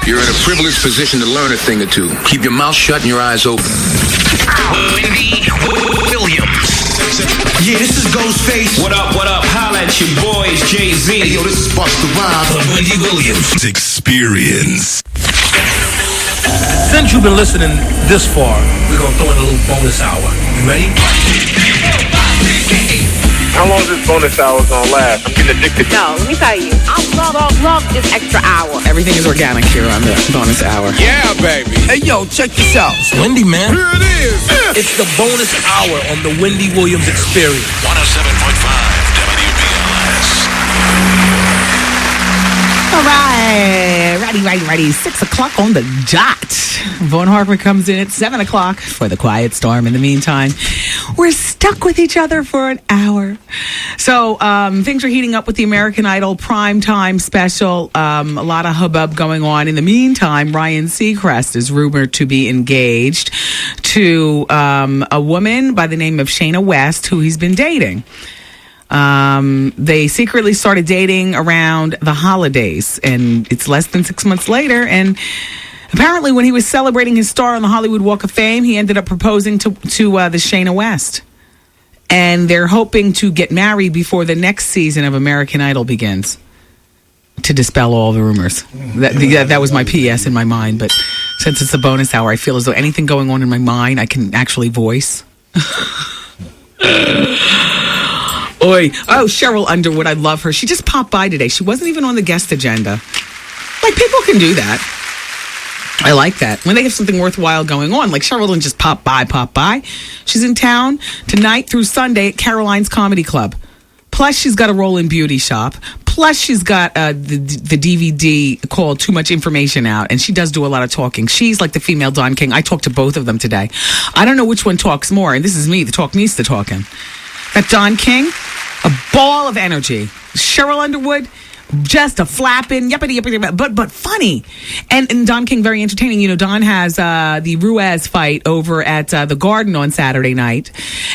You're in a privileged position to learn a thing or two. Keep your mouth shut and your eyes open. Wendy Williams. Yeah, this is Ghostface. What up, what up? Holla at your boys, Jay-Z. Hey, yo, this is Busta Rhymes. The Wendy Williams Experience. Since you've been listening this far, we're going to throw in a little bonus hour. You ready? How long is this bonus hour gonna last? I'm getting addicted. No, let me tell you, I love this extra hour. Everything is organic here on the bonus hour. Yeah, baby. Hey, yo, check this out. It's Wendy, man. Here it is. It's the bonus hour on the Wendy Williams Experience. 107.5 WBLS. All right. Ready. 6 o'clock on the dot. Vaughn Harper comes in at 7 o'clock for the Quiet Storm. In the meantime, we're stuck with each other for an hour. So things are heating up with the American Idol primetime special. A lot of hubbub going on. In the meantime, Ryan Seacrest is rumored to be engaged to a woman by the name of Shayna West, who he's been dating. They secretly started dating around the holidays, and it's less than 6 months later. And apparently, when he was celebrating his star on the Hollywood Walk of Fame, he ended up proposing to the Shayna West. And they're hoping to get married before the next season of American Idol begins, to dispel all the rumors. That was my PS in my mind, but since it's a bonus hour, I feel as though anything going on in my mind, I can actually voice. Oy. Oh, Cheryl Underwood, I love her. She just popped by today. She wasn't even on the guest agenda. Like, people can do that. I like that. When they have something worthwhile going on, like Cheryl didn't just pop by. She's in town tonight through Sunday at Caroline's Comedy Club. Plus, she's got a role in Beauty Shop. Plus, she's got the DVD called Too Much Information out, and she does do a lot of talking. She's like the female Don King. I talked to both of them today. I don't know which one talks more, and this is me. The talk meets the talking. That Don King, a ball of energy. Cheryl Underwood, just a flapping, yippity, but funny. And Don King, very entertaining. You know, Don has the Ruiz fight over at the Garden on Saturday night.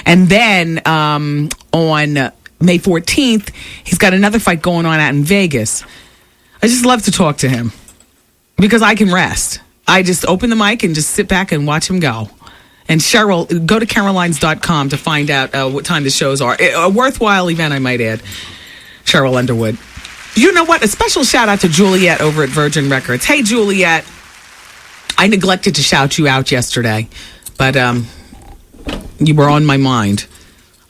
And then on May 14th, he's got another fight going on out in Vegas. I just love to talk to him because I can rest. I just open the mic and just sit back and watch him go. And Cheryl, go to carolines.com to find out what time the shows are. A worthwhile event, I might add. Cheryl Underwood. You know what? A special shout out to Juliet over at Virgin Records. Hey, Juliet. I neglected to shout you out yesterday, but you were on my mind.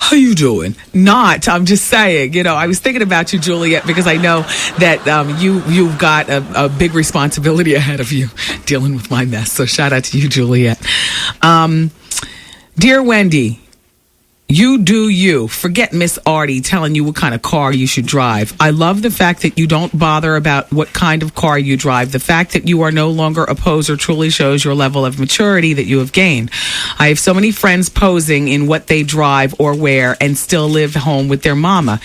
How you doing? I'm just saying, you know, I was thinking about you, Juliet, because I know that you've got a big responsibility ahead of you dealing with my mess. So shout out to you, Juliet. Dear Wendy, you do you. Forget Miss Artie telling you what kind of car you should drive. I love the fact that you don't bother about what kind of car you drive. The fact that you are no longer a poser truly shows your level of maturity that you have gained. I have so many friends posing in what they drive or wear and still live home with their mama.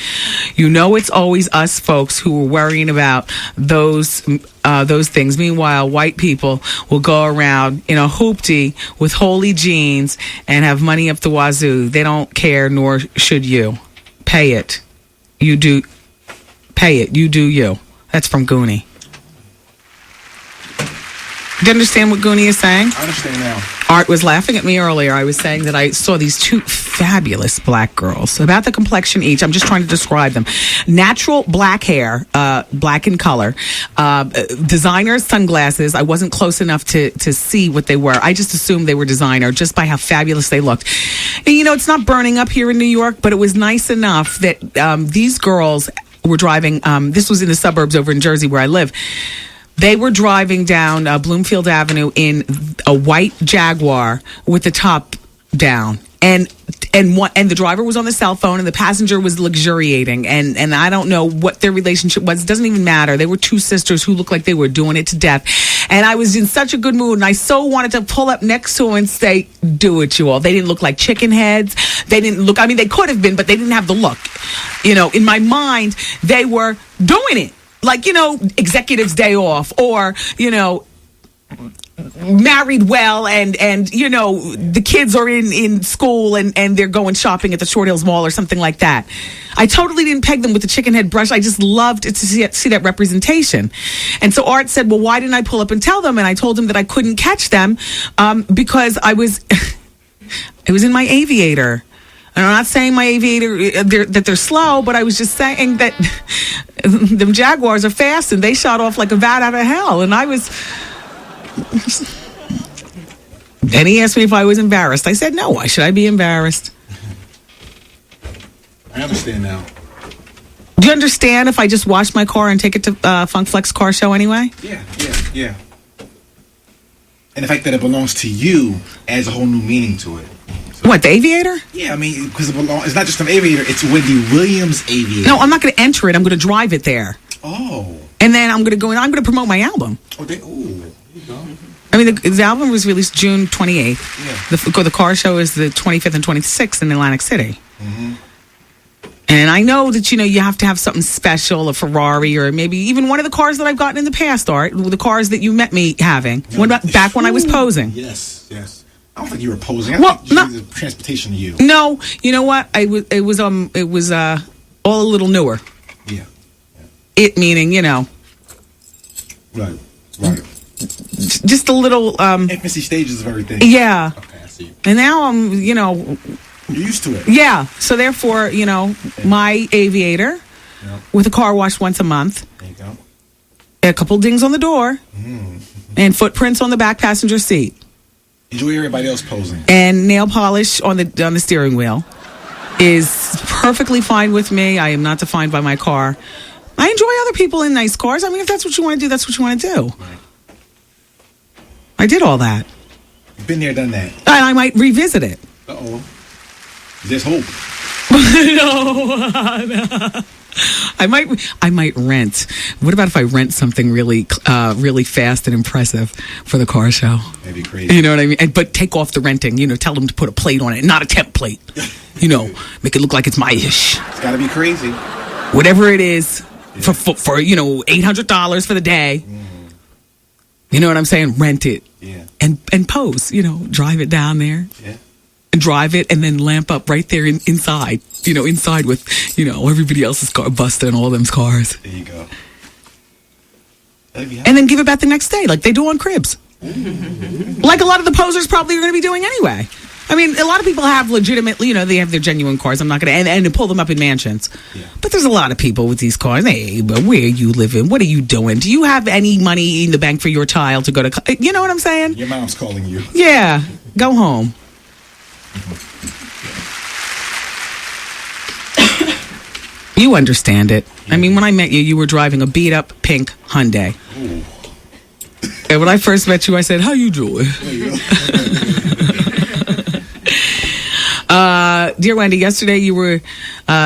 You know it's always us folks who are worrying about those things. Meanwhile, white people will go around in a hoopty with holy jeans and have money up the wazoo. They don't care, nor should you. Pay it. You do. Pay it. You do you. That's from Goonie. Do you understand what Goonie is saying? I understand now. Art was laughing at me earlier. I was saying that I saw these two fabulous black girls. About the complexion each. I'm just trying to describe them. Natural black hair, black in color. Designer sunglasses. I wasn't close enough to see what they were. I just assumed they were designer just by how fabulous they looked. And, you know, it's not burning up here in New York, but it was nice enough that these girls were driving. This was in the suburbs over in Jersey where I live. They were driving down Bloomfield Avenue in a white Jaguar with the top down. And the driver was on the cell phone and the passenger was luxuriating. And I don't know what their relationship was. It doesn't even matter. They were two sisters who looked like they were doing it to death. And I was in such a good mood. And I so wanted to pull up next to them and say, do it, you all. They didn't look like chicken heads. They didn't look, I mean, they could have been, but they didn't have the look. You know, in my mind, they were doing it. Like, you know, executive's day off or, you know, married well, and you know, the kids are in school and they're going shopping at the Short Hills Mall or something like that. I totally didn't peg them with the chicken head brush. I just loved to see that representation. And so Art said, well, why didn't I pull up and tell them? And I told him that I couldn't catch them because I was in my Aviator. And I'm not saying my Aviator that they're slow, but I was just saying that them Jaguars are fast and they shot off like a bat out of hell. And I was... Then he asked me if I was embarrassed. I said, no, why should I be embarrassed? I understand now. Do you understand if I just wash my car and take it to Funk Flex Car Show anyway? Yeah. And the fact that it belongs to you adds a whole new meaning to it. So, what, the Aviator? Yeah, I mean, because it's not just an Aviator, it's Wendy Williams Aviator. No, I'm not going to enter it. I'm going to drive it there. Oh. And then I'm going to go and I'm going to promote my album. There you go. I mean, the album was released June 28th. Yeah. The car show is the 25th and 26th in Atlantic City. Mm-hmm. And I know that, you know, you have to have something special, a Ferrari, or maybe even one of the cars that I've gotten in the past, Art, the cars that you met me having. Yeah. What about back when I was posing? Yes. I don't think you were posing. I think the transportation to you. No, you know what? It was all a little newer. Yeah. It meaning, you know. Right. Just a little infancy stages of everything. Yeah. Okay, I see. And now I'm, you know, you're used to it. Yeah. So therefore, you know, my Aviator with a car wash once a month. There you go. A couple dings on the door. And footprints on the back passenger seat. Enjoy everybody else posing. And nail polish on the steering wheel is perfectly fine with me. I am not defined by my car. I enjoy other people in nice cars. I mean, if that's what you want to do, that's what you want to do. Right. I did all that. You've been there, done that. And I might revisit it. Uh-oh. There's hope. No. I might rent. What about if I rent something really fast and impressive for the car show? That'd be crazy. You know what I mean? But take off the renting. You know, tell them to put a plate on it, not a temp plate. You know, make it look like it's my ish. It's got to be crazy. Whatever it is for you know, $800 for the day. Mm-hmm. You know what I'm saying? Rent it. Yeah. And pose. You know, drive it down there. Yeah. And drive it and then lamp up right there inside. You know, inside with, you know, everybody else's car busting all them's cars. There you go. And then give it back the next day like they do on Cribs. Like a lot of the posers probably are going to be doing anyway. I mean, a lot of people have legitimately, you know, they have their genuine cars. I'm not going to, and pull them up in mansions. Yeah. But there's a lot of people with these cars. Hey, but where are you living? What are you doing? Do you have any money in the bank for your child to go to, you know what I'm saying? Your mom's calling you. Yeah. Go home. You understand it. I mean, when I met you, you were driving a beat-up pink Hyundai. Ooh. And when I first met you, I said, how you doing? Dear Wendy, yesterday you were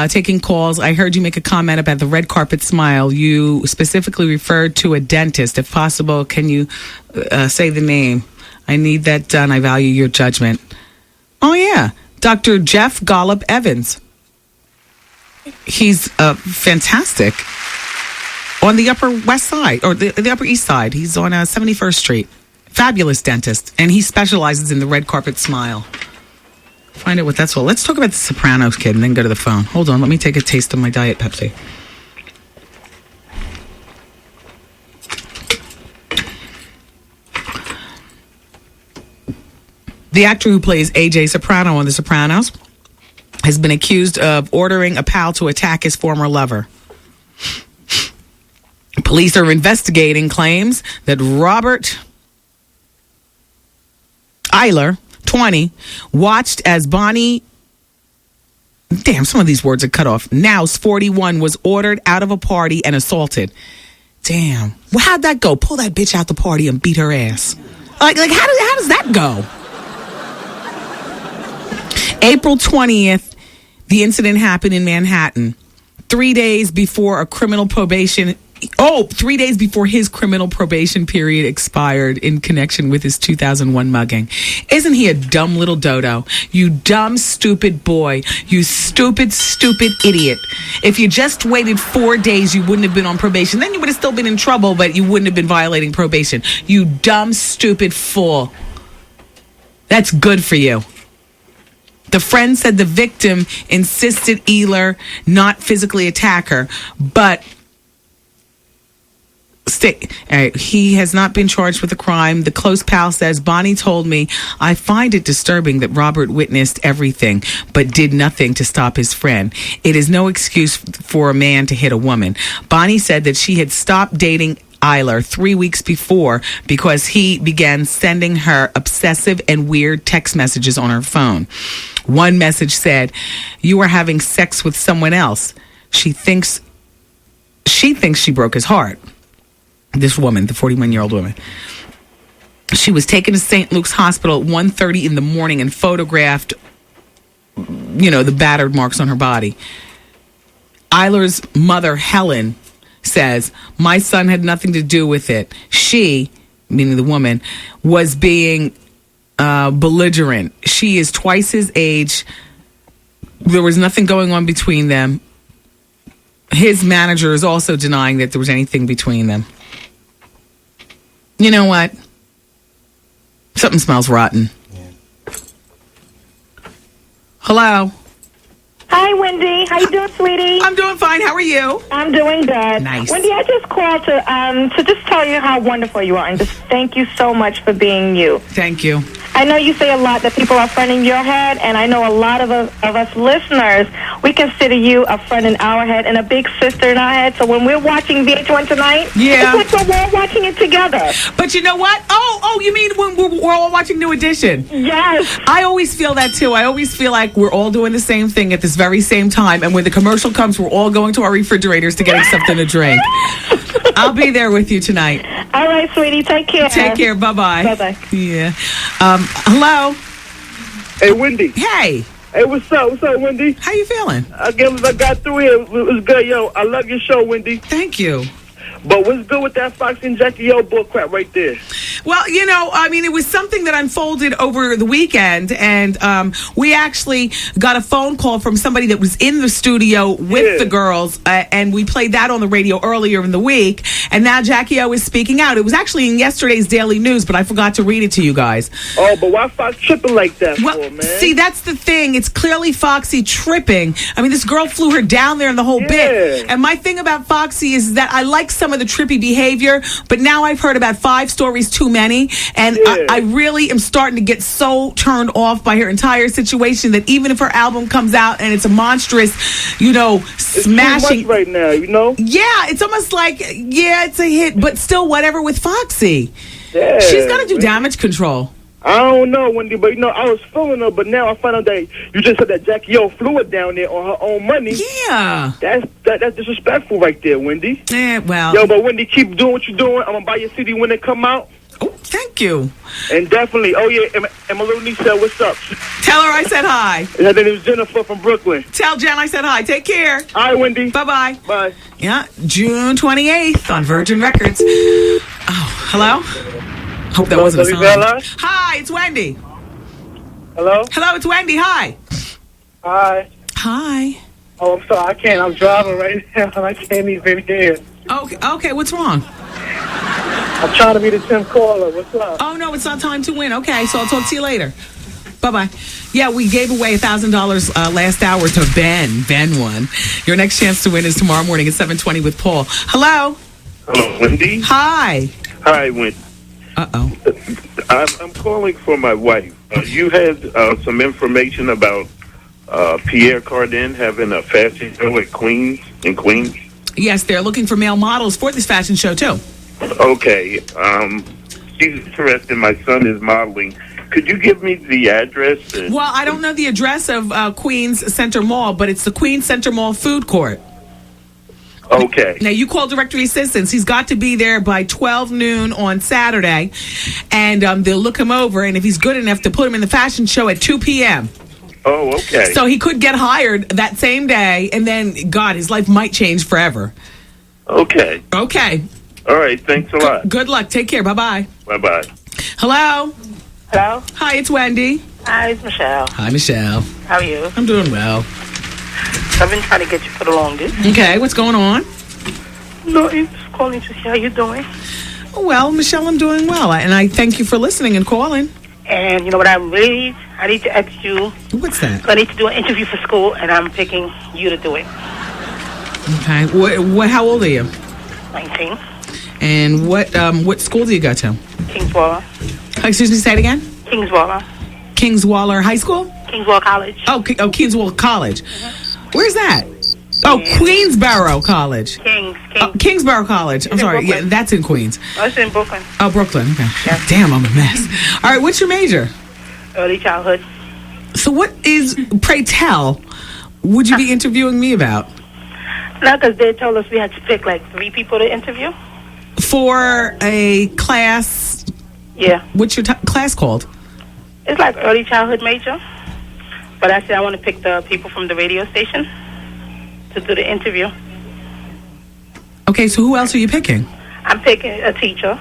taking calls. I heard you make a comment about the red carpet smile. You specifically referred to a dentist. If possible, can you say the name? I need that done. I value your judgment. Oh, yeah. Dr. Jeff Gollop Evans. He's fantastic. On the Upper West Side, or the Upper East Side. He's on 71st Street. Fabulous dentist. And he specializes in the red carpet smile. Find out what that's all. Let's talk about the Sopranos, kid, and then go to the phone. Hold on, let me take a taste of my Diet Pepsi. The actor who plays AJ Soprano on The Sopranos has been accused of ordering a pal to attack his former lover. Police are investigating claims that Robert Eiler, 20, watched as Bonnie, damn, some of these words are cut off, Nouse, 41, was ordered out of a party and assaulted. Damn. Well, how'd that go? Pull that bitch out the party and beat her ass. Like how does that go? April 20th, the incident happened in Manhattan, 3 days before a criminal probation 3 days before his criminal probation period expired in connection with his 2001 mugging. Isn't he a dumb little dodo? You dumb, stupid boy. You stupid, stupid idiot. If you just waited 4 days, you wouldn't have been on probation. Then you would have still been in trouble, but you wouldn't have been violating probation. You dumb, stupid fool. That's good for you. The friend said the victim insisted Eiler not physically attack her, but he has not been charged with a crime. The close pal says, Bonnie told me, I find it disturbing that Robert witnessed everything, but did nothing to stop his friend. It is no excuse for a man to hit a woman. Bonnie said that she had stopped dating Eiler 3 weeks before because he began sending her obsessive and weird text messages on her phone. One message said, "You are having sex with someone else." She thinks she broke his heart. This woman, the 41-year-old woman. She was taken to St. Luke's Hospital at 1:30 in the morning and photographed, the battered marks on her body. Eiler's mother, Helen, says, my son had nothing to do with it. She, meaning the woman, was being belligerent. She is twice his age. There was nothing going on between them. His manager is also denying that there was anything between them. You know what? Something smells rotten. Yeah. Hello. Hi, Wendy. How you doing, sweetie? I'm doing fine. How are you? I'm doing good. Nice. Wendy, I just called to just tell you how wonderful you are, and just thank you so much for being you. Thank you. I know you say a lot that people are a friend in your head, and I know a lot of us listeners, we consider you a friend in our head and a big sister in our head. So when we're watching VH1 tonight, it's like we're all watching it together. But you know what? Oh, you mean when we're all watching New Edition? Yes. I always feel that, too. I always feel like we're all doing the same thing at this very same time, and when the commercial comes, we're all going to our refrigerators to get something to drink. I'll be there with you tonight. All right, sweetie. Take care. Take care. Bye-bye. Bye-bye. Yeah. Hello? Hey, Wendy. Hey. Hey, what's up? What's up, Wendy? How you feeling? I got through here. It was good. Yo, I love your show, Wendy. Thank you. But what's good with that Foxy and Jackie O bull crap right there? Well, it was something that unfolded over the weekend, and we actually got a phone call from somebody that was in the studio with the girls, and we played that on the radio earlier in the week, and now Jackie O is speaking out. It was actually in yesterday's Daily News, but I forgot to read it to you guys. Oh, but why Fox tripping like that for, man? See, that's the thing. It's clearly Foxy tripping. I mean, this girl flew her down there in the whole bit. And my thing about Foxy is that I like some of the trippy behavior, but now I've heard about 5 stories too many, and I really am starting to get so turned off by her entire situation that even if her album comes out and it's a monstrous, smashing too much right now, Yeah, it's almost like, it's a hit, but still whatever with Foxy. Yeah, she's got to do damage control. I don't know, Wendy, but I was feeling her, but now I found out that you just said that Jackie O flew her down there on her own money. Yeah. That's disrespectful right there, Wendy. Yeah, well. Yo, but Wendy, keep doing what you're doing. I'm going to buy your CD when it come out. Oh, thank you. And definitely, and my little niece said, what's up? Tell her I said hi. Her name is Jennifer from Brooklyn. Tell Jen I said hi. Take care. All right, Wendy. Bye-bye. Bye. Yeah, June 28th on Virgin Records. Oh, hello? Hope that wasn't a song. Hi, it's Wendy. Hello? Hello, it's Wendy. Hi. Hi. Hi. Oh, I'm sorry. I'm driving right now, and I can't even hear. Okay, what's wrong? I'm trying to be the 10th caller. What's up? Oh, no, it's not time to win. Okay, so I'll talk to you later. Bye-bye. Yeah, we gave away $1,000 last hour to Ben. Ben won. Your next chance to win is tomorrow morning at 7:20 with Paul. Hello? Hello, Wendy? Hi. Hi, Wendy. Uh-oh. I'm calling for my wife. You had some information about Pierre Cardin having a fashion show at Queens. Yes, they're looking for male models for this fashion show, too. Okay. She's interested. My son is modeling. Could you give me the address? Well, I don't know the address of Queens Center Mall, but it's the Queens Center Mall food court. Okay. Now, you call directory assistance. He's got to be there by 12 noon on Saturday, and they'll look him over, and if he's good enough to put him in the fashion show at 2 p.m. Oh, okay. So he could get hired that same day, and then, God, his life might change forever. Okay. Okay. All right. Thanks a lot. Good luck. Take care. Bye-bye. Bye-bye. Hello? Hello? Hi, it's Wendy. Hi, it's Michelle. Hi, Michelle. How are you? I'm doing well. I've been trying to get you for the longest. Okay, what's going on? No, I'm just calling to see how you're doing. Well, Michelle, I'm doing well, and I thank you for listening and calling. And you know what I need to ask you. What's that? I need to do an interview for school, and I'm picking you to do it. Okay. What? How old are you? 19. And what school do you go to? Kingswaller. Excuse me, say it again? Kingswaller. Kingswaller High School? Kingswaller College. Oh, Kingswaller College. Where's that? Oh, Queensboro College. Kingsboro College. I'm sorry. Yeah, that's in Queens. Oh, it's in Brooklyn. Oh, Brooklyn. Okay. Yeah. Damn, I'm a mess. All right, what's your major? Early childhood. So what is, pray tell, would you be interviewing me about? No, because they told us we had to pick like 3 people to interview. For a class? Yeah. What's your class called? It's like early childhood major. But I said I want to pick the people from the radio station to do the interview. Okay, so who else are you picking? I'm picking a teacher.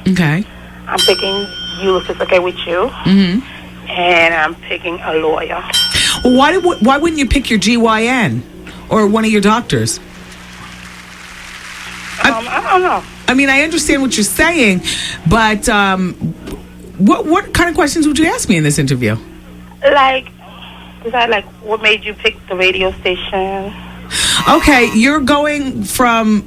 Okay. I'm picking you if it's okay with you. Mm-hmm. And I'm picking a lawyer. Well, why wouldn't you pick your GYN or one of your doctors? I don't know. I mean, I understand what you're saying, but what kind of questions would you ask me in this interview? What made you pick the radio station? Okay, you're going from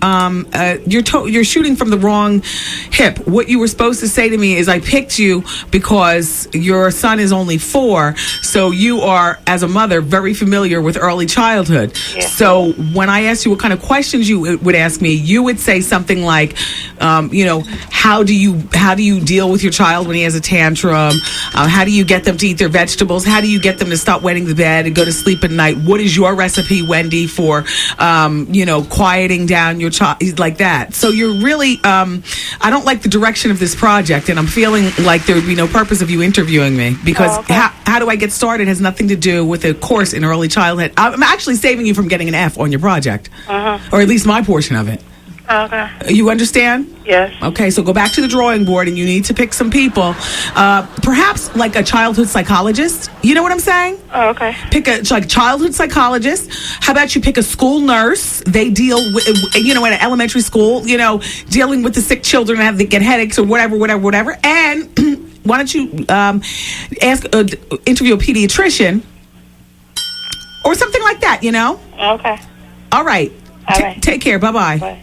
you're shooting from the wrong hip. What you were supposed to say to me is, I picked you because your son is only 4, so you are, as a mother, very familiar with early childhood. Yeah. So when I asked you what kind of questions you would ask me, you would say something like, how do you deal with your child when he has a tantrum? How do you get them to eat their vegetables? How do you get them to stop wetting the bed and go to sleep at night? What is your recipe, Wendy, for quieting down your child, like that? So you're really, I don't like the direction of this project, and I'm feeling like there would be no purpose of you interviewing me, because how do I get started has nothing to do with a course in early childhood. I'm actually saving you from getting an F on your project, or at least my portion of it. Okay. You understand? Yes. Okay, so go back to the drawing board, and you need to pick some people. Perhaps like a childhood psychologist. You know what I'm saying? Oh, okay. Pick a childhood psychologist. How about you pick a school nurse? They deal with, at an elementary school, dealing with the sick children and have to get headaches or whatever. And why don't you interview a pediatrician or something like that, Okay. All right. Take care. Bye-bye. Bye.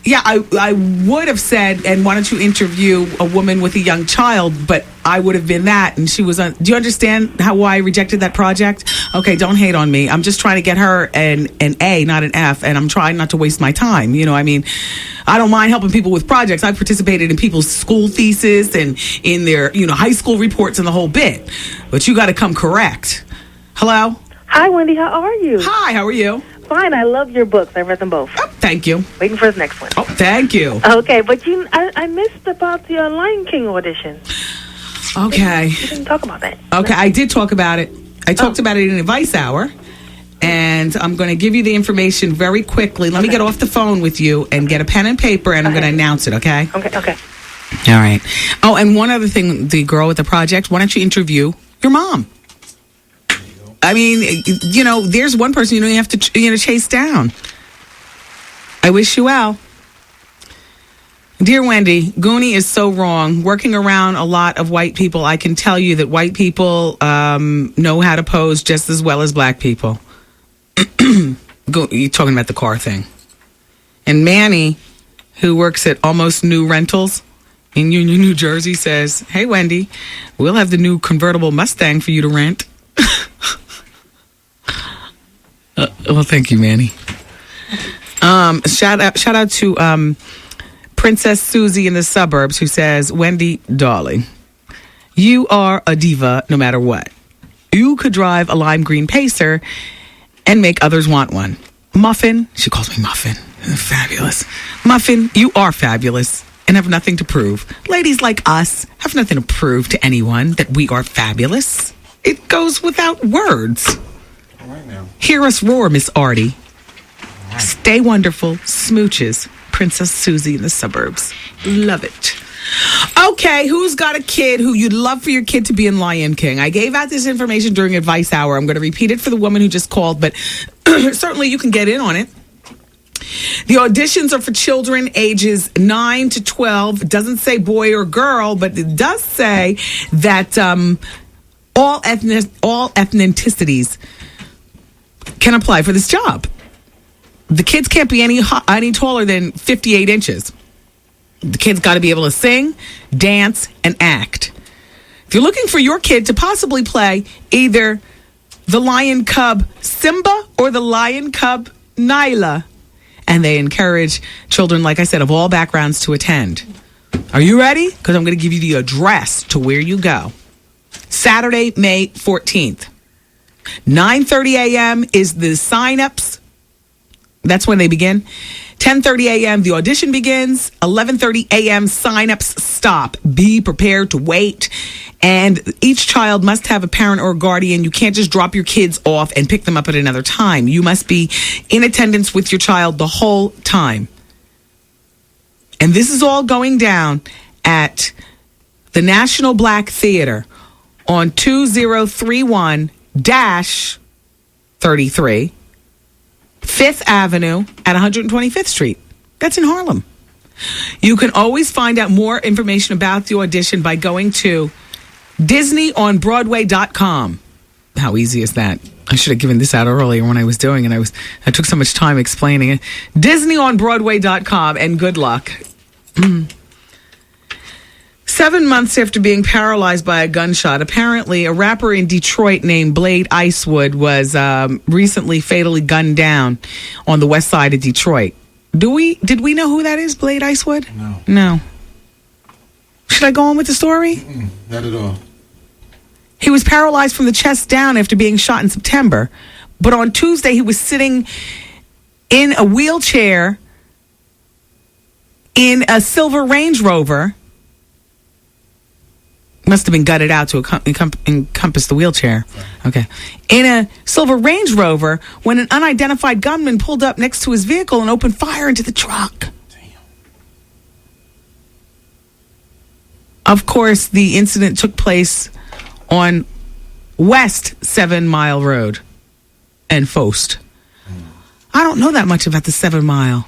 Yeah, I would have said, and why don't you interview a woman with a young child, but I would have been that, and she was on. Do you understand why I rejected that project? Okay, don't hate on me. I'm just trying to get her an A, not an F, and I'm trying not to waste my time. I don't mind helping people with projects. I've participated in people's school thesis and in their, high school reports and the whole bit. But you got to come correct. Hello? Hi, Wendy. How are you? Hi, how are you? Fine. I love your books. I read them both. Oh, thank you. Waiting for his next one. Oh, thank you. Okay, but I missed about the Lion King audition. Okay. You didn't talk about that. Okay, I did talk about it. I talked about it in Advice Hour, and I'm going to give you the information very quickly. Let me get off the phone with you and get a pen and paper, and I'm going to announce it, okay? Okay. All right. Oh, and one other thing, the girl with the project, why don't you interview your mom? I mean, there's one person you don't have to, chase down. I wish you well. Dear Wendy, Goonie is so wrong. Working around a lot of white people, I can tell you that white people know how to pose just as well as black people. You're talking about the car thing. And Manny, who works at Almost New Rentals in Union, New Jersey, says, "Hey, Wendy, we'll have the new convertible Mustang for you to rent." Well, thank you, Manny. Shout out to Princess Susie in the suburbs, who says, "Wendy, darling, you are a diva no matter what. You could drive a lime green Pacer and make others want one. Muffin," she calls me Muffin. Fabulous. Muffin, you are fabulous and have nothing to prove. Ladies like us have nothing to prove to anyone that we are fabulous. It goes without words. All right now. Hear us roar, Miss Artie. All Stay wonderful. Smooches. Princess Susie in the suburbs. Love it. Okay, who's got a kid who you'd love for your kid to be in Lion King? I gave out this information during Advice Hour. I'm going to repeat it for the woman who just called, but certainly you can get in on it. The auditions are for children ages 9 to 12. It doesn't say boy or girl, but it does say that all ethnicities can apply for this job. The kids can't be any taller than 58 inches. The kid's got to be able to sing, dance, and act. If you're looking for your kid to possibly play either the lion cub Simba or the lion cub Nyla, and they encourage children, like I said, of all backgrounds to attend. Are you ready? Because I'm going to give you the address to where you go. Saturday, May 14th. 9:30 a.m. is the sign-ups. That's when they begin. 10:30 a.m. the audition begins. 11:30 a.m. sign-ups stop. Be prepared to wait. And each child must have a parent or a guardian. You can't just drop your kids off and pick them up at another time. You must be in attendance with your child the whole time. And this is all going down at the National Black Theater on 2031-33 5th Avenue at 125th Street. That's in Harlem. You can always find out more information about the audition by going to DisneyOnBroadway.com. How easy is that? I should have given this out earlier when I was doing it. I took so much time explaining it. DisneyOnBroadway.com, and good luck. 7 months after being paralyzed by a gunshot, apparently a rapper in Detroit named Blade Icewood was recently fatally gunned down on the west side of Detroit. Did we know who that is, Blade Icewood? No. Should I go on with the story? Not at all. He was paralyzed from the chest down after being shot in September. But on Tuesday, he was sitting in a wheelchair in a silver Range Rover. Must have been gutted out to encompass the wheelchair. Okay. In a silver Range Rover when an unidentified gunman pulled up next to his vehicle and opened fire into the truck. Damn. Of course, the incident took place on West 7 Mile Road and Fost. I don't know that much about the 7 Mile.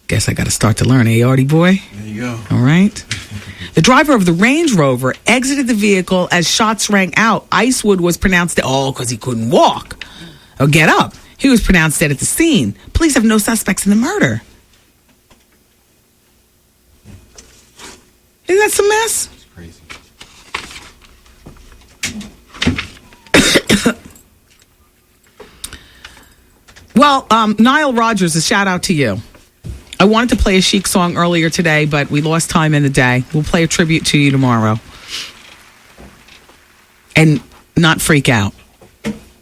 Guess I got to start to learn, Artie boy? There you go. All right. The driver of the Range Rover exited the vehicle as shots rang out. Icewood was pronounced dead. Oh, because he couldn't walk or get up. He was pronounced dead at the scene. Police have no suspects in the murder. Isn't that some mess? It's crazy. Well, Nile Rodgers, a shout out to you. I wanted to play a Chic song earlier today, but we lost time in the day. We'll play a tribute to you tomorrow. And not freak out.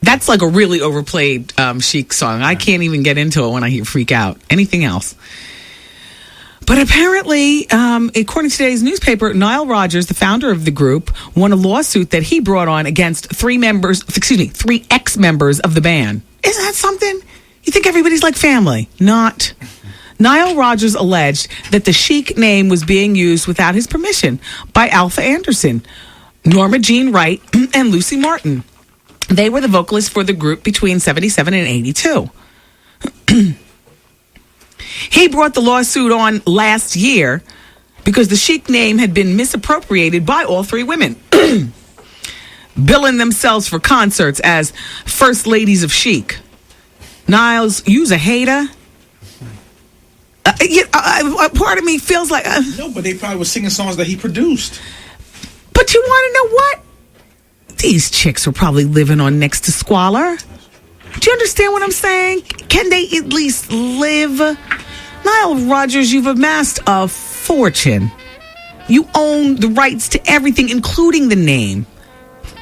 That's like a really overplayed Chic song. I can't even get into it when I hear freak out. Anything else. But apparently, according to today's newspaper, Nile Rodgers, the founder of the group, won a lawsuit that he brought on against three ex-members of the band. Isn't that something? You think everybody's like family? Not. Nile Rodgers alleged that the Chic name was being used without his permission by Alpha Anderson, Norma Jean Wright, and Lucy Martin. They were the vocalists for the group between 77 and 82. He brought the lawsuit on last year because the Chic name had been misappropriated by all three women, billing themselves for concerts as First Ladies of Chic. Niles, you's a hater. Part of me feels like... No, but they probably were singing songs that he produced. But you want to know what? These chicks were probably living on next to squalor. Do you understand what I'm saying? Can they at least live? Nile Rodgers, you've amassed a fortune. You own the rights to everything, including the name.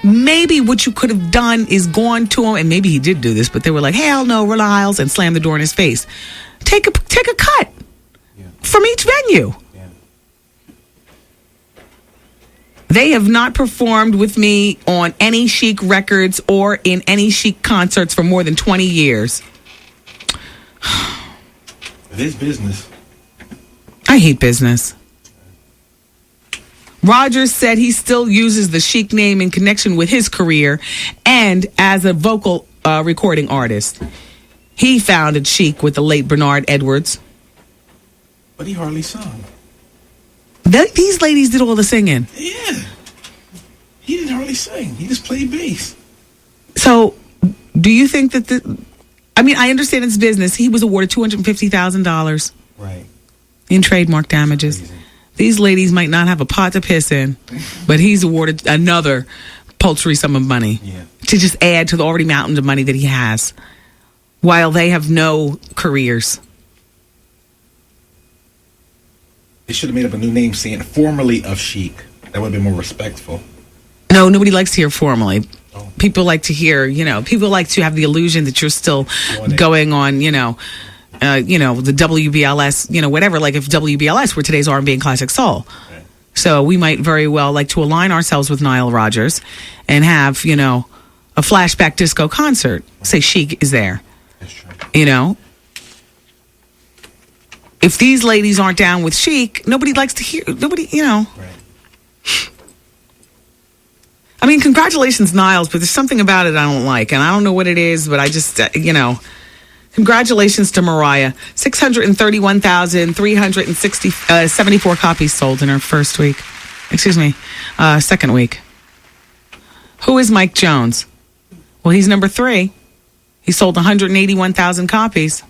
Maybe what you could have done is gone to him, and maybe he did do this, but they were like, hell no, Niles, and slammed the door in his face. Take a cut from each venue. Yeah. They have not performed with me on any Chic records or in any Chic concerts for more than 20 years. This business. I hate business. Rogers said he still uses the Chic name in connection with his career and as a vocal recording artist. He founded Chic with the late Bernard Edwards. But he hardly sung. These ladies did all the singing. Yeah. He didn't hardly sing. He just played bass. So, do you think that I understand it's business. He was awarded $250,000 right. in trademark damages. These ladies might not have a pot to piss in, but he's awarded another paltry sum of money to just add to the already mountain of money that he has, while they have no careers. They should have made up a new name saying formerly of Chic. That would have been more respectful. No, nobody likes to hear formally. People like to hear, people like to have the illusion that you're still going on, the WBLS, whatever, like if WBLS were today's R&B and classic soul. Okay. So we might very well like to align ourselves with Nile Rodgers and have, a flashback disco concert. Say Chic is there. That's true. If these ladies aren't down with Chic, nobody likes to hear, Right. I mean, congratulations, Niles, but there's something about it I don't like, and I don't know what it is, but I just, congratulations to Mariah. 631,374 copies sold in her second week. Who is Mike Jones? Well, he's number 3. He sold 181,000 copies.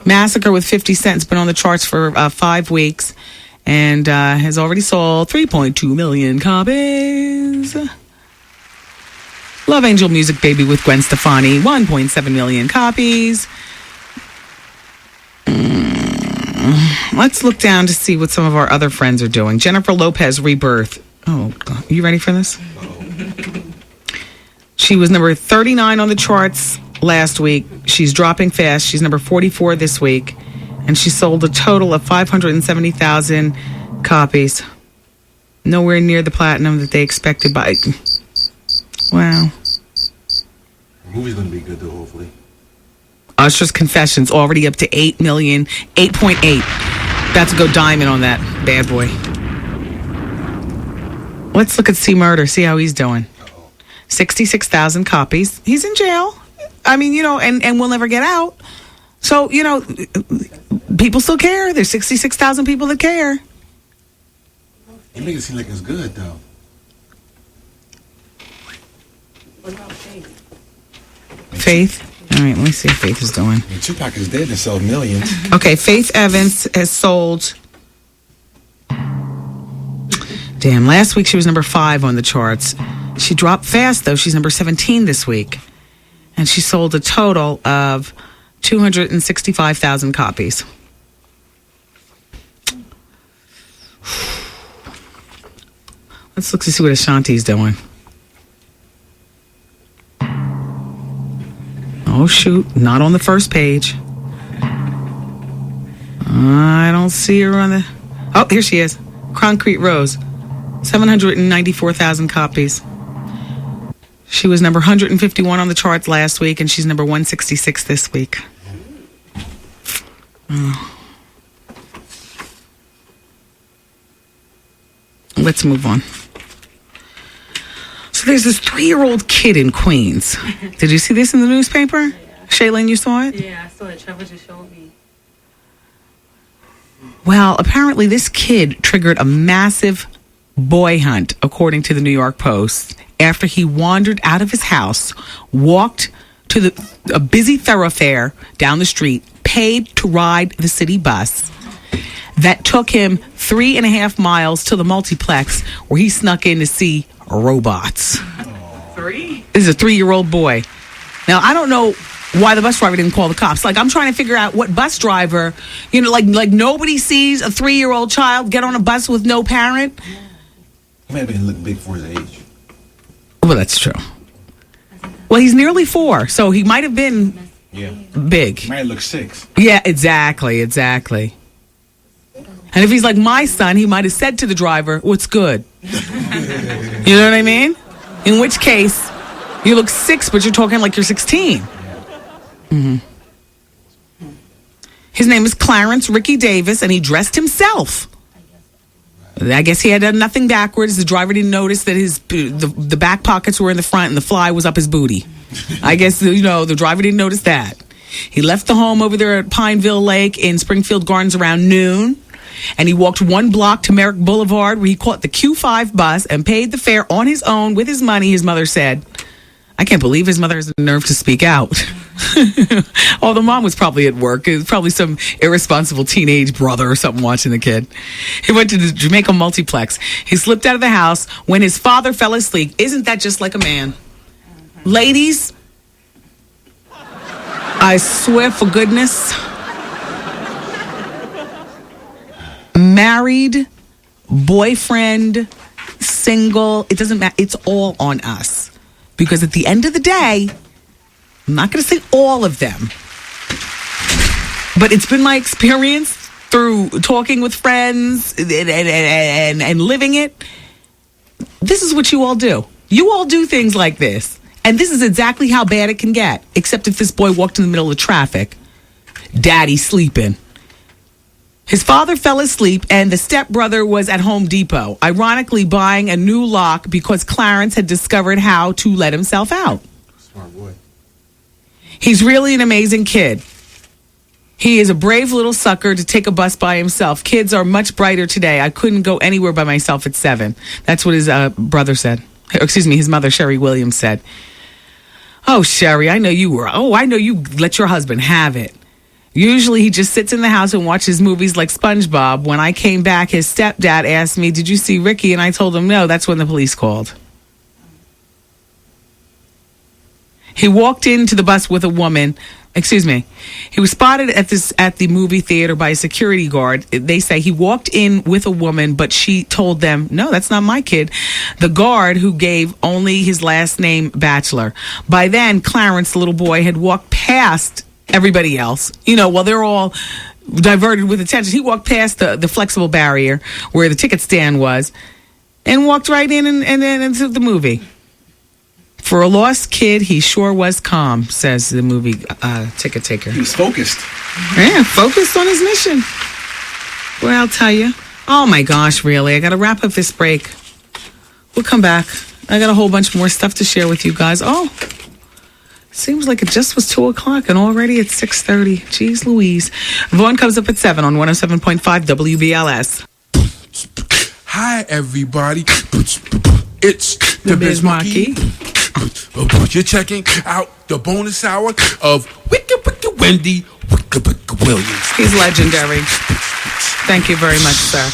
Massacre with 50 Cent's been on the charts for 5 weeks. And has already sold 3.2 million copies. Love Angel Music Baby with Gwen Stefani, 1.7 million copies. Let's look down to see what some of our other friends are doing. Jennifer Lopez, Rebirth. Oh, God. Are you ready for this? She was number 39 on the charts last week. She's dropping fast. She's number 44 this week. And she sold a total of 570,000 copies. Nowhere near the platinum that they expected by... Wow. The movie's going to be good, though, hopefully. Usher's Confessions, already up to 8 million, 8.8. About to go diamond on that bad boy. Let's look at C Murder, see how he's doing. 66,000 copies. He's in jail. I mean, and will never get out. So, people still care. There's 66,000 people that care. You make it seem like it's good, though. What about Faith? Faith? All right, let me see if Faith is doing. Tupac is dead and sells millions. Okay, Faith Evans has sold... Damn, last week she was number 5 on the charts. She dropped fast, though. She's number 17 this week. And she sold a total of 265,000 copies. Let's look to see what Ashanti's doing. Oh, shoot. Not on the first page. I don't see her on the... Oh, here she is. Concrete Rose. 794,000 copies. She was number 151 on the charts last week, and she's number 166 this week. Oh. Let's move on. So there's this 3-year-old kid in Queens. Did you see this in the newspaper? Yeah. Shaylin, you saw it? Yeah, I saw it. Trevor just showed me. Well, apparently this kid triggered a massive boy hunt, according to the New York Post, after he wandered out of his house, walked to a busy thoroughfare down the street, paid to ride the city bus that took him 3.5 miles to the multiplex where he snuck in to see robots. 3? This is a 3-year-old boy. Now, I don't know why the bus driver didn't call the cops. Like, I'm trying to figure out what bus driver, like nobody sees a 3-year-old child get on a bus with no parent. He might have been looking big for his age. Well, that's true. Well, he's nearly 4, so he might have been big. He might look 6. Yeah, exactly. And if he's like my son, he might have said to the driver, "What's good?" You know what I mean? In which case, you look 6, but you're talking like you're 16. Mm-hmm. His name is Clarence Ricky Davis, and he dressed himself. I guess he had done nothing backwards. The driver didn't notice that the back pockets were in the front and the fly was up his booty. I guess, the driver didn't notice that. He left the home over there at Pineville Lake in Springfield Gardens around noon, and he walked 1 block to Merrick Boulevard, where he caught the Q5 bus and paid the fare on his own with his money, his mother said. I can't believe his mother has the nerve to speak out. Oh, the mom was probably at work. It was probably some irresponsible teenage brother or something watching the kid. He went to the Jamaica Multiplex. He slipped out of the house when his father fell asleep. Isn't that just like a man? Ladies, I swear for goodness, married, boyfriend, single, it doesn't matter. It's all on us. Because at the end of the day, I'm not going to say all of them, but it's been my experience through talking with friends and living it. This is what you all do. You all do things like this. And this is exactly how bad it can get. Except if this boy walked in the middle of traffic. Daddy sleeping. His father fell asleep and the stepbrother was at Home Depot, ironically buying a new lock because Clarence had discovered how to let himself out. Smart boy. He's really an amazing kid. He is a brave little sucker to take a bus by himself. Kids are much brighter today. I couldn't go anywhere by myself at 7. That's what his brother said. His mother, Sherry Williams, said. Oh, Sherry, I know you let your husband have it. Usually he just sits in the house and watches movies like SpongeBob. When I came back, his stepdad asked me, "Did you see Ricky?" And I told him no. That's when the police called. He walked into the bus with a woman. He was spotted at the movie theater by a security guard. They say he walked in with a woman, but she told them, "No, that's not my kid." The guard, who gave only his last name, Bachelor. By then, Clarence, the little boy, had walked past everybody else. While they're all diverted with attention, he walked past the flexible barrier where the ticket stand was and walked right in and then into the movie. For a lost kid, he sure was calm, says the movie ticket taker. He was focused. Yeah, focused on his mission. Well, I'll tell you. Oh, my gosh, really. I got to wrap up this break. We'll come back. I got a whole bunch more stuff to share with you guys. Oh, seems like it just was 2 o'clock and already it's 6:30. Jeez Louise. Vaughn comes up at 7 on 107.5 WBLS. Hi, everybody. It's the Biz Marquee. You're checking out the bonus hour of Wicked Wendy Williams. He's legendary. Thank you very much, sir.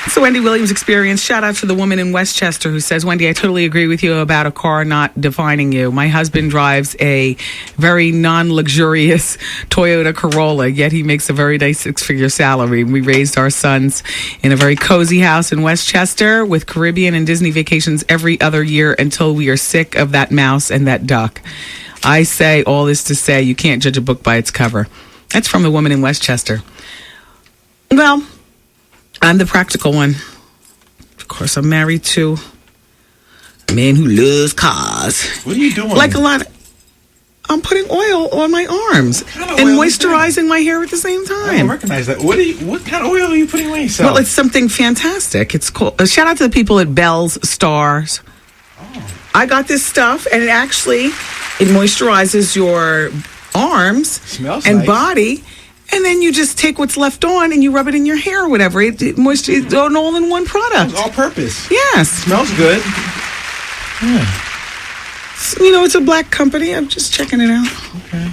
It's the Wendy Williams Experience. Shout out to the woman in Westchester who says, "Wendy, I totally agree with you about a car not defining you. My husband drives a very non-luxurious Toyota Corolla, yet he makes a very nice 6-figure salary. We raised our sons in a very cozy house in Westchester with Caribbean and Disney vacations every other year until we are sick of that mouse and that duck. I say all this to say you can't judge a book by its cover." That's from the woman in Westchester. Well, I'm the practical one. Of course, I'm married to a man who loves cars. What are you doing? Like a lot. I'm putting oil on my arms and moisturizing my hair at the same time. I don't recognize that. What kind of oil are you putting on yourself? Well, it's something fantastic. It's called. Shout out to the people at Bell's Stars. Oh. I got this stuff, and it moisturizes your arms and nice. Body. And then you just take what's left on and you rub it in your hair or whatever. It's an all-in-one product. All purpose. Yes. Smells good. Yeah. So, it's a black company. I'm just checking it out. Okay.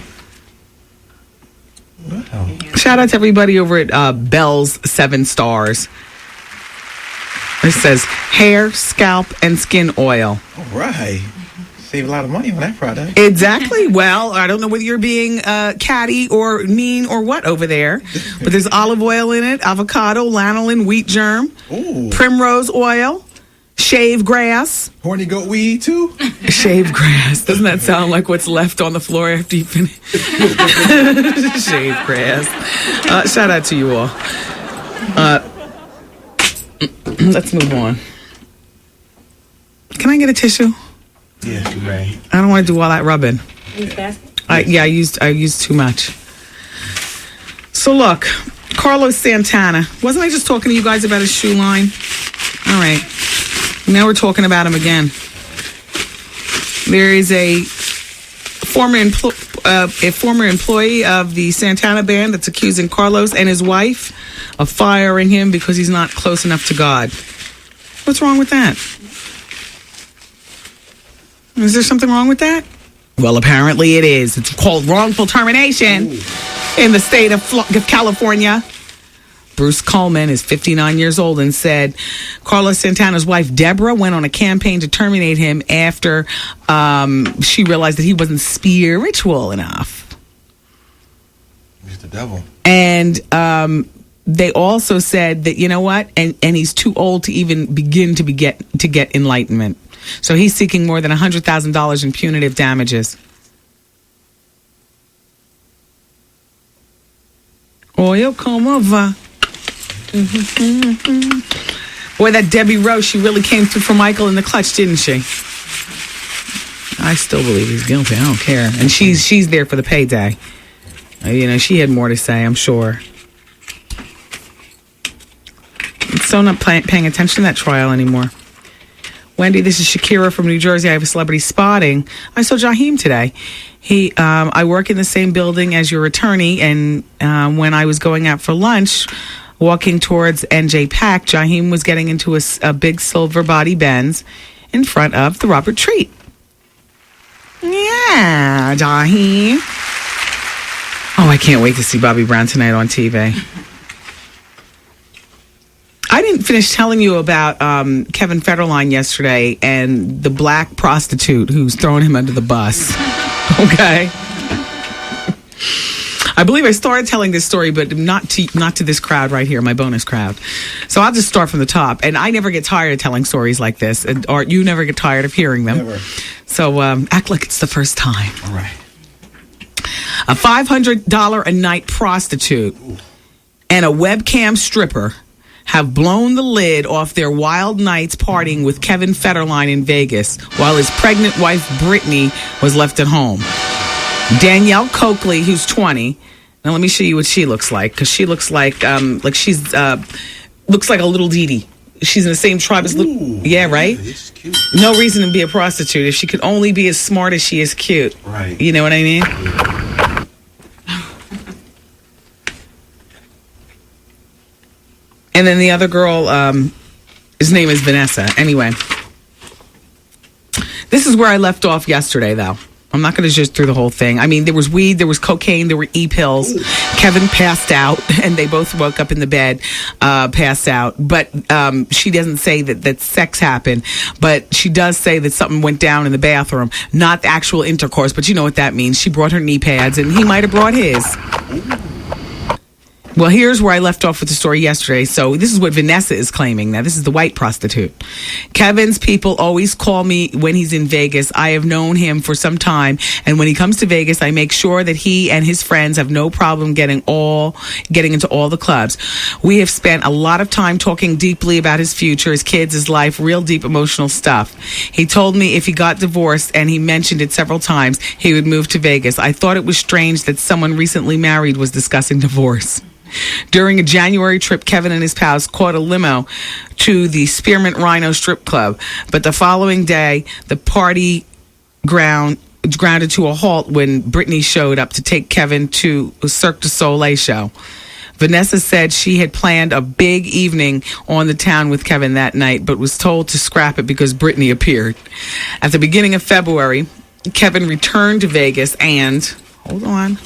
Wow. Shout out to everybody over at Bell's 7 Stars. It says hair, scalp, and skin oil. All right. Save a lot of money on that product. Exactly. Well, I don't know whether you're being catty or mean or what over there, but there's olive oil in it, avocado, lanolin, wheat germ, primrose oil, shave grass. Horny goat weed, too? Shave grass. Doesn't that sound like what's left on the floor after you finish? Shave grass. Shout out to you all. Let's move on. Can I get a tissue? Yeah, you're right. I don't want to do all that rubbing. Use basket? I used too much. So look, Carlos Santana. Wasn't I just talking to you guys about his shoe line? All right. Now we're talking about him again. There is a former employee of the Santana band that's accusing Carlos and his wife of firing him because he's not close enough to God. What's wrong with that? Is there something wrong with that? Well, apparently it is. It's called wrongful termination in the state of California. Bruce Coleman is 59 years old and said Carlos Santana's wife, Deborah, went on a campaign to terminate him after she realized that he wasn't spiritual enough. He's the devil. And they also said that, you know what? And he's too old to even begin to get enlightenment. So he's seeking more than $100,000 in punitive damages. Oil come over. Boy, that Debbie Rowe, she really came through for Michael in the clutch, didn't she? I still believe he's guilty. I don't care. And she's there for the payday. She had more to say, I'm sure. I'm so not paying attention to that trial anymore. Wendy, this is Shakira from New Jersey. I have a celebrity spotting. I saw Jaheim today. I work in the same building as your attorney, and when I was going out for lunch, walking towards NJ Pack, Jaheim was getting into a big silver body Benz in front of the Robert Treat. Yeah, Jaheim. Oh, I can't wait to see Bobby Brown tonight on TV. I didn't finish telling you about Kevin Federline yesterday and the black prostitute who's throwing him under the bus. Okay. I believe I started telling this story, but not to this crowd right here, my bonus crowd. So I'll just start from the top. And I never get tired of telling stories like this. And Art, you never get tired of hearing them. Never. So act like it's the first time. All right. A $500 a night prostitute and a webcam stripper have blown the lid off their wild nights partying with Kevin Federline in Vegas while his pregnant wife Brittany was left at home. Danielle Coakley, who's 20. Now let me show you what she looks like, because she looks like she's looks like a little Dee Dee. She's in the same tribe as yeah, right? It's cute. No reason to be a prostitute if she could only be as smart as she is cute. Right. You know what I mean? And then the other girl, his name is Vanessa. Anyway, this is where I left off yesterday, though. I'm not going to just through the whole thing. I mean, there was weed, there was cocaine, there were e-pills. Kevin passed out, and they both woke up in the bed, passed out. But she doesn't say that sex happened, but she does say that something went down in the bathroom. Not the actual intercourse, but you know what that means. She brought her knee pads, and he might have brought his. Well, here's where I left off with the story yesterday. So this is what Vanessa is claiming. Now, this is the white prostitute. Kevin's people always call me when he's in Vegas. I have known him for some time. And when he comes to Vegas, I make sure that he and his friends have no problem getting into all the clubs. We have spent a lot of time talking deeply about his future, his kids, his life, real deep emotional stuff. He told me if he got divorced, and he mentioned it several times, he would move to Vegas. I thought it was strange that someone recently married was discussing divorce. During a January trip, Kevin and his pals caught a limo to the Spearmint Rhino Strip Club. But the following day, the party grounded to a halt when Brittany showed up to take Kevin to a Cirque du Soleil show. Vanessa said she had planned a big evening on the town with Kevin that night, but was told to scrap it because Brittany appeared. At the beginning of February, Kevin returned to Vegas and... Hold on.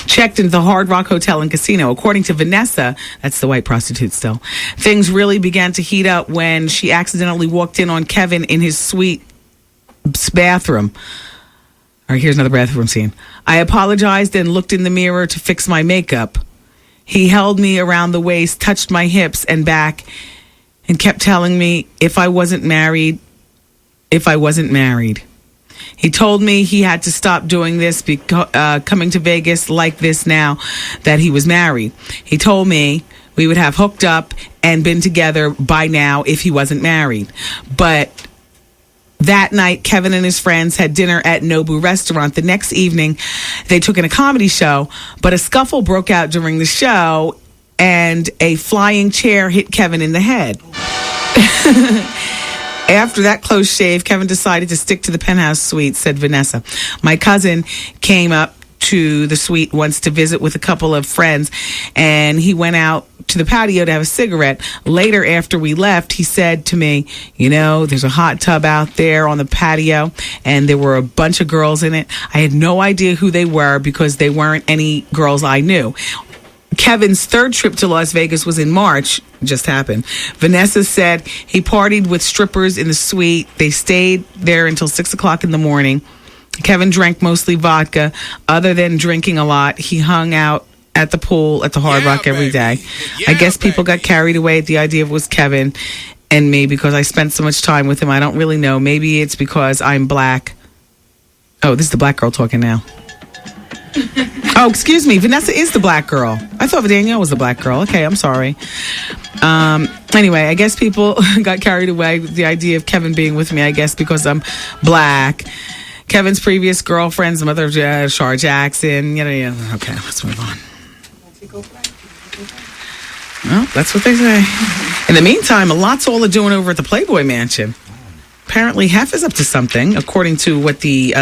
Checked into the Hard Rock Hotel and Casino. According to Vanessa, that's the white prostitute still, things really began to heat up when she accidentally walked in on Kevin in his suite bathroom. All right, here's another bathroom scene. I apologized and looked in the mirror to fix my makeup. He held me around the waist, touched my hips and back, and kept telling me if I wasn't married. He told me he had to stop doing this, coming to Vegas like this now that he was married. He told me we would have hooked up and been together by now if he wasn't married. But That night, Kevin and his friends had dinner at Nobu Restaurant. The next evening, they took in a comedy show, but a scuffle broke out during the show, and a flying chair hit Kevin in the head. After that close shave, Kevin decided to stick to the penthouse suite, said Vanessa. My cousin came up to the suite once to visit with a couple of friends, and he went out to the patio to have a cigarette. Later, after we left, he said to me, there's a hot tub out there on the patio, and there were a bunch of girls in it. I had no idea who they were because they weren't any girls I knew. Kevin's third trip to Las Vegas was in March, just happened. Vanessa said he partied with strippers in the suite. They stayed there until 6 o'clock in the morning. Kevin drank mostly vodka. Other than drinking a lot, he hung out at the pool at the Hard Rock every day. I guess people got carried away at the idea it was Kevin and me because I spent so much time with him. I don't really know. Maybe it's because I'm black. Oh, this is the black girl talking now. Oh, excuse me. Vanessa is the black girl. I thought Danielle was the black girl. Okay, I'm sorry. Anyway, I guess people got carried away with the idea of Kevin being with me, I guess, because I'm black. Kevin's previous girlfriend's mother, Shar Jackson. Okay, let's move on. Well, that's what they say. In the meantime, a lot's all they're doing over at the Playboy Mansion. Apparently, Hef is up to something, according to what the,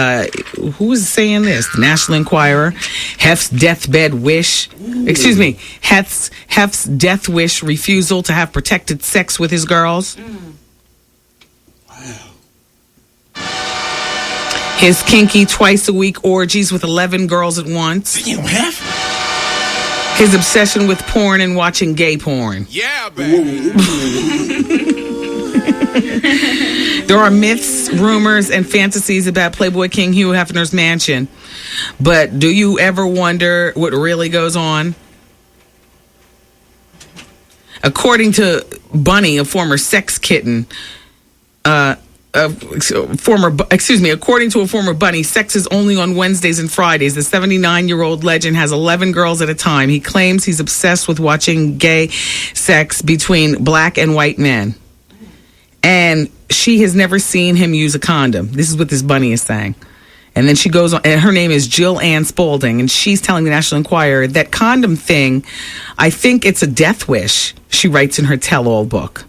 who is saying this? The National Enquirer. Hef's deathbed wish. Excuse me. Hef's death wish refusal to have protected sex with his girls. His kinky twice-a-week orgies with 11 girls at once. You don't have? His obsession with porn and watching gay porn. Yeah, baby. There are myths, rumors, and fantasies about Playboy King Hugh Hefner's mansion. But do you ever wonder what really goes on? According to Bunny, a former sex kitten, according to a former bunny, sex is only on Wednesdays and Fridays. The 79-year-old legend has 11 girls at a time. He claims he's obsessed with watching gay sex between black and white men. And she has never seen him use a condom. This is what this bunny is saying. And then she goes on, and her name is Jill Ann Spaulding, and she's telling the National Enquirer that condom thing, I think it's a death wish, she writes in her tell-all book.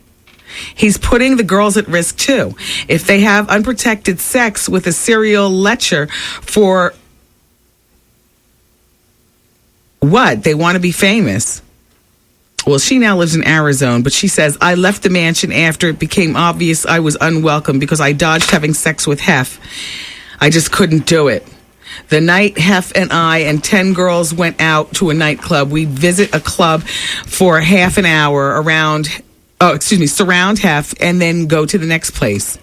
He's putting the girls at risk, too. If they have unprotected sex with a serial lecher for what? They want to be famous. Well, she now lives in Arizona, but she says, I left the mansion after it became obvious I was unwelcome because I dodged having sex with Hef. I just couldn't do it. The night Hef and I and 10 girls went out to a nightclub, we'd visit a club for half an hour surround Hef, and then go to the next place.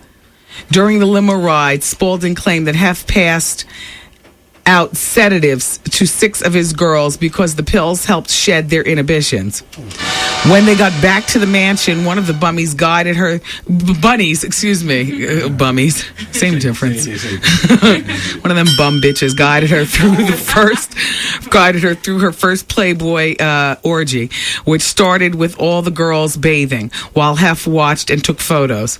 During the limo ride, Spaulding claimed that Hef passed out sedatives to 6 of his girls because the pills helped shed their inhibitions. When they got back to the mansion, one of the bunnies guided her... bummies. Same difference. One of them bum bitches guided her through her first Playboy orgy, which started with all the girls bathing, while Hef watched and took photos.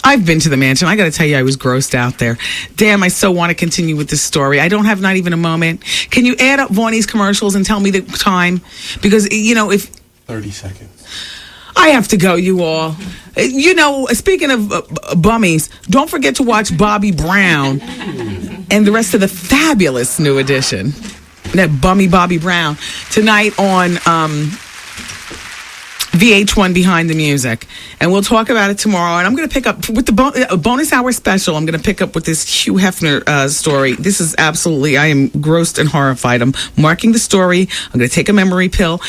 I've been to the mansion. I got to tell you, I was grossed out there. Damn, I so want to continue with this story. I don't have not even a moment. Can you add up Vaughnie's commercials and tell me the time? Because, if... 30 seconds. I have to go, you all. Speaking of bummies, don't forget to watch Bobby Brown and the rest of the fabulous new edition. That bummy Bobby Brown. Tonight on... VH1 Behind the Music. And we'll talk about it tomorrow. And I'm going to pick up with the bonus hour special. I'm going to pick up with this Hugh Hefner story. This is absolutely, I am grossed and horrified. I'm marking the story. I'm going to take a memory pill.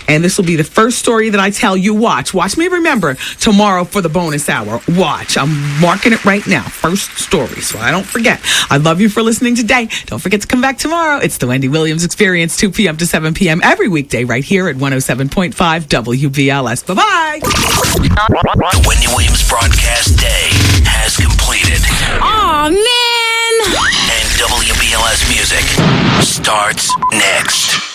And this will be the first story that I tell you. Watch me remember tomorrow for the bonus hour. Watch. I'm marking it right now. First story, so I don't forget. I love you for listening today. Don't forget to come back tomorrow. It's the Wendy Williams Experience, 2 p.m. to 7 p.m. every weekday right here at 107.5 WBLS. Bye-bye. The Wendy Williams broadcast day has completed. Aw, man! And WBLS music starts next.